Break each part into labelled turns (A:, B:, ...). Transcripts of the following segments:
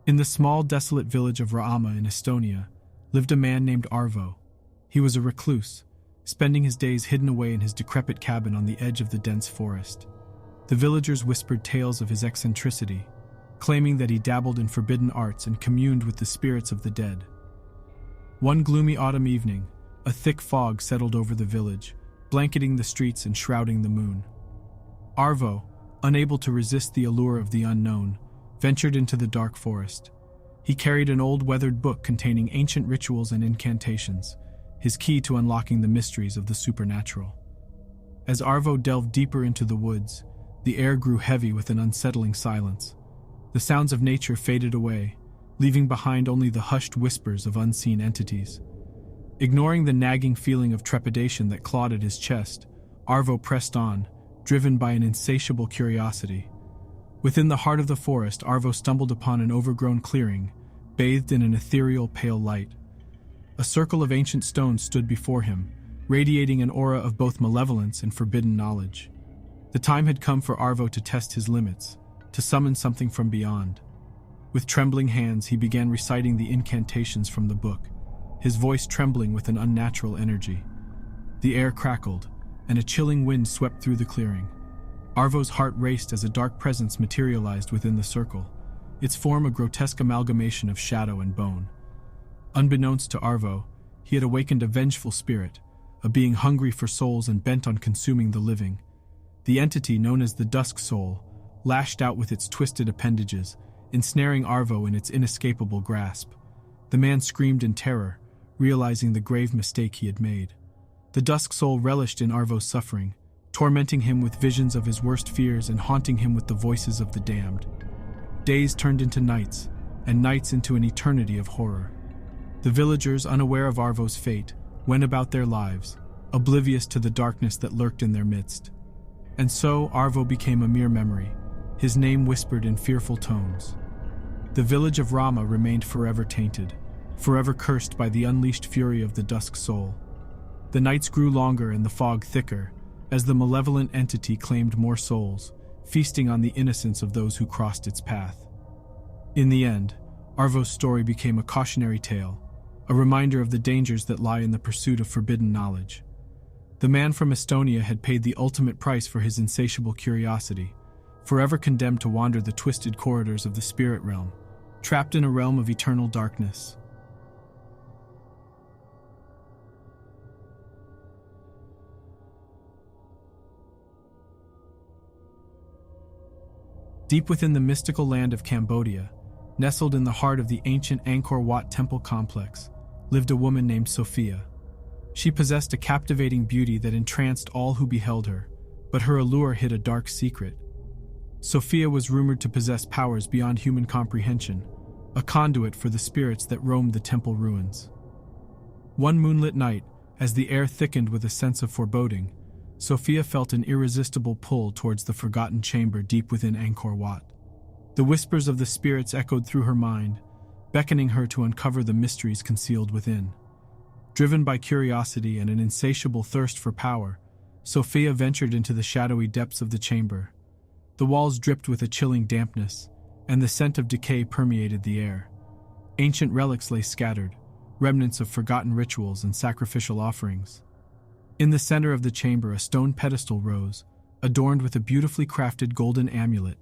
A: In the small, desolate village of Raama in Estonia lived a man named Arvo. He was a recluse, spending his days hidden away in his decrepit cabin on the edge of the dense forest. The villagers whispered tales of his eccentricity, claiming that he dabbled in forbidden arts and communed with the spirits of the dead. One gloomy autumn evening, a thick fog settled over the village, blanketing the streets and shrouding the moon. Arvo, unable to resist the allure of the unknown, ventured into the dark forest. He carried an old weathered book containing ancient rituals and incantations, his key to unlocking the mysteries of the supernatural. As Arvo delved deeper into the woods, the air grew heavy with an unsettling silence. The sounds of nature faded away, leaving behind only the hushed whispers of unseen entities. Ignoring the nagging feeling of trepidation that clawed at his chest, Arvo pressed on, driven by an insatiable curiosity. Within the heart of the forest, Arvo stumbled upon an overgrown clearing, bathed in an ethereal pale light. A circle of ancient stones stood before him, radiating an aura of both malevolence and forbidden knowledge. The time had come for Arvo to test his limits, to summon something from beyond. With trembling hands, he began reciting the incantations from the book, his voice trembling with an unnatural energy. The air crackled, and a chilling wind swept through the clearing. Arvo's heart raced as a dark presence materialized within the circle, its form a grotesque amalgamation of shadow and bone. Unbeknownst to Arvo, he had awakened a vengeful spirit, a being hungry for souls and bent on consuming the living. The entity, known as the Dusk Soul, lashed out with its twisted appendages, ensnaring Arvo in its inescapable grasp. The man screamed in terror, realizing the grave mistake he had made. The Dusk Soul relished in Arvo's suffering, tormenting him with visions of his worst fears and haunting him with the voices of the damned. Days turned into nights, and nights into an eternity of horror. The villagers, unaware of Arvo's fate, went about their lives, oblivious to the darkness that lurked in their midst. And so Arvo became a mere memory, his name whispered in fearful tones. The village of Raama remained forever tainted, forever cursed by the unleashed fury of the Dusk Soul. The nights grew longer and the fog thicker, as the malevolent entity claimed more souls, feasting on the innocence of those who crossed its path. In the end, Arvo's story became a cautionary tale, a reminder of the dangers that lie in the pursuit of forbidden knowledge. The man from Estonia had paid the ultimate price for his insatiable curiosity, forever condemned to wander the twisted corridors of the spirit realm, trapped in a realm of eternal darkness. Deep within the mystical land of Cambodia, nestled in the heart of the ancient Angkor Wat temple complex, lived a woman named Sophia. She possessed a captivating beauty that entranced all who beheld her, but her allure hid a dark secret. Sophia was rumored to possess powers beyond human comprehension, a conduit for the spirits that roamed the temple ruins. One moonlit night, as the air thickened with a sense of foreboding, Sophia felt an irresistible pull towards the forgotten chamber deep within Angkor Wat. The whispers of the spirits echoed through her mind, beckoning her to uncover the mysteries concealed within. Driven by curiosity and an insatiable thirst for power, Sophia ventured into the shadowy depths of the chamber. The walls dripped with a chilling dampness, and the scent of decay permeated the air. Ancient relics lay scattered, remnants of forgotten rituals and sacrificial offerings. In the center of the chamber, a stone pedestal rose, adorned with a beautifully crafted golden amulet.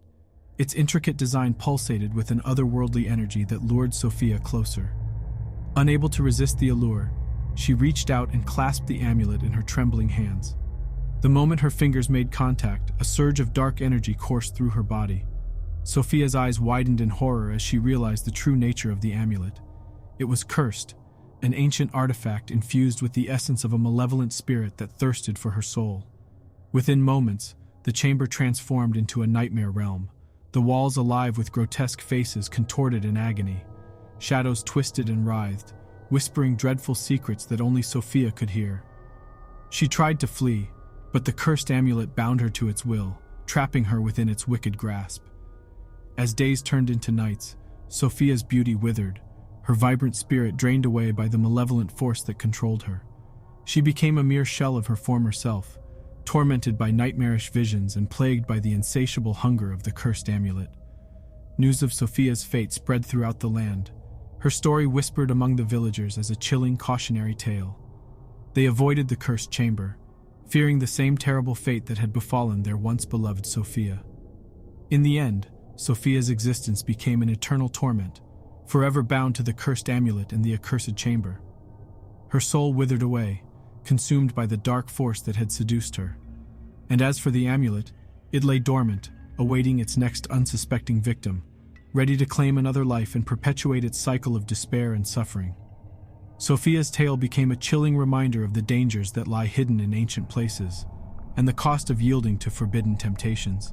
A: Its intricate design pulsated with an otherworldly energy that lured Sophia closer. Unable to resist the allure, she reached out and clasped the amulet in her trembling hands. The moment her fingers made contact, a surge of dark energy coursed through her body. Sophia's eyes widened in horror as she realized the true nature of the amulet. It was cursed, an ancient artifact infused with the essence of a malevolent spirit that thirsted for her soul. Within moments, the chamber transformed into a nightmare realm, the walls alive with grotesque faces contorted in agony. Shadows twisted and writhed, whispering dreadful secrets that only Sophia could hear. She tried to flee, but the cursed amulet bound her to its will, trapping her within its wicked grasp. As days turned into nights, Sophia's beauty withered, her vibrant spirit drained away by the malevolent force that controlled her. She became a mere shell of her former self, tormented by nightmarish visions and plagued by the insatiable hunger of the cursed amulet. news of Sophia's fate spread throughout the land, her story whispered among the villagers as a chilling cautionary tale. They avoided the cursed chamber, fearing the same terrible fate that had befallen their once beloved Sophia. In the end, Sophia's existence became an eternal torment, forever bound to the cursed amulet in the accursed chamber. Her soul withered away, consumed by the dark force that had seduced her. And as for the amulet, it lay dormant, awaiting its next unsuspecting victim, ready to claim another life and perpetuate its cycle of despair and suffering. Sophia's tale became a chilling reminder of the dangers that lie hidden in ancient places, and the cost of yielding to forbidden temptations.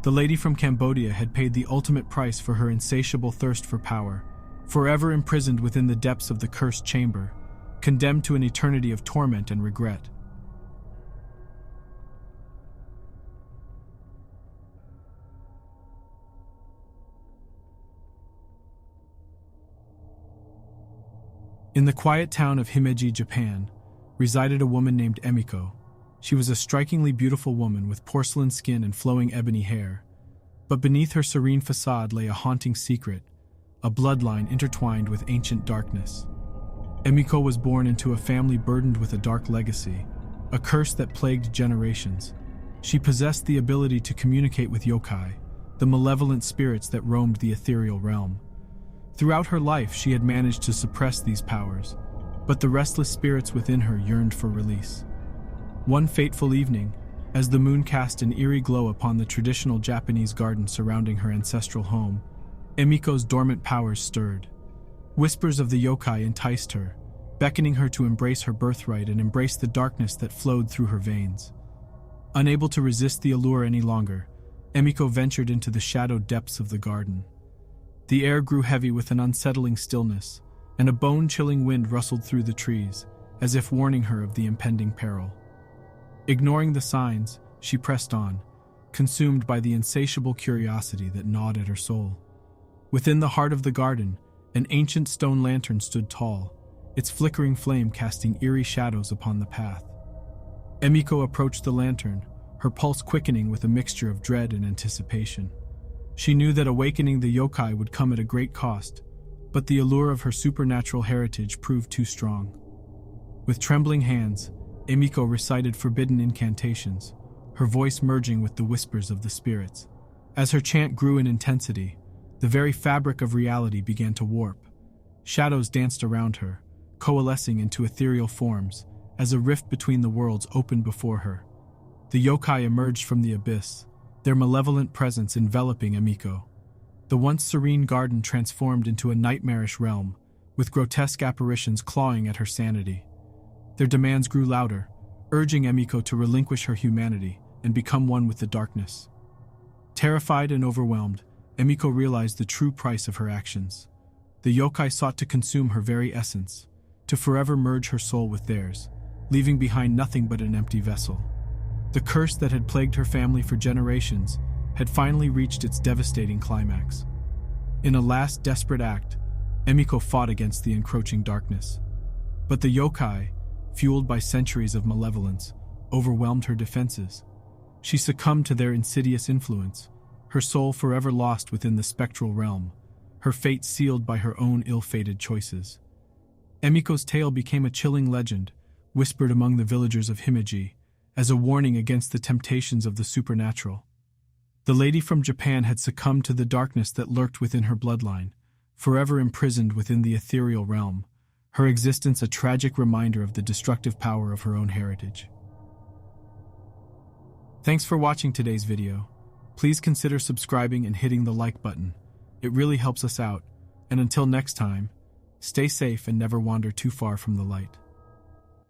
A: The lady from Cambodia had paid the ultimate price for her insatiable thirst for power, forever imprisoned within the depths of the cursed chamber, condemned to an eternity of torment and regret. In the quiet town of Himeji, Japan, resided a woman named Emiko. She was a strikingly beautiful woman with porcelain skin and flowing ebony hair. But beneath her serene facade lay a haunting secret, a bloodline intertwined with ancient darkness. Emiko was born into a family burdened with a dark legacy, a curse that plagued generations. She possessed the ability to communicate with yokai, the malevolent spirits that roamed the ethereal realm. Throughout her life, she had managed to suppress these powers, but the restless spirits within her yearned for release. One fateful evening, as the moon cast an eerie glow upon the traditional Japanese garden surrounding her ancestral home, Emiko's dormant powers stirred. Whispers of the yokai enticed her, beckoning her to embrace her birthright and embrace the darkness that flowed through her veins. Unable to resist the allure any longer, Emiko ventured into the shadowed depths of the garden. The air grew heavy with an unsettling stillness, and a bone-chilling wind rustled through the trees, as if warning her of the impending peril. Ignoring the signs, she pressed on, consumed by the insatiable curiosity that gnawed at her soul. Within the heart of the garden, an ancient stone lantern stood tall, its flickering flame casting eerie shadows upon the path. Emiko approached the lantern, her pulse quickening with a mixture of dread and anticipation. She knew that awakening the yokai would come at a great cost, but the allure of her supernatural heritage proved too strong. With trembling hands, Emiko recited forbidden incantations, her voice merging with the whispers of the spirits. As her chant grew in intensity, the very fabric of reality began to warp. Shadows danced around her, coalescing into ethereal forms, as a rift between the worlds opened before her. The yokai emerged from the abyss, their malevolent presence enveloping Emiko. The once serene garden transformed into a nightmarish realm, with grotesque apparitions clawing at her sanity. Their demands grew louder, urging Emiko to relinquish her humanity and become one with the darkness. Terrified and overwhelmed, Emiko realized the true price of her actions. The yokai sought to consume her very essence, to forever merge her soul with theirs, leaving behind nothing but an empty vessel. The curse that had plagued her family for generations had finally reached its devastating climax. In a last desperate act, Emiko fought against the encroaching darkness. But the yokai, fueled by centuries of malevolence, overwhelmed her defenses. She succumbed to their insidious influence, her soul forever lost within the spectral realm, her fate sealed by her own ill-fated choices. Emiko's tale became a chilling legend, whispered among the villagers of Himeji, as a warning against the temptations of the supernatural. The lady from Japan had succumbed to the darkness that lurked within her bloodline, forever imprisoned within the ethereal realm, her existence a tragic reminder of the destructive power of her own heritage. Thanks for watching today's video. Please consider subscribing and hitting the like button. It really helps us out, and until next time, stay safe and never wander too far from the light.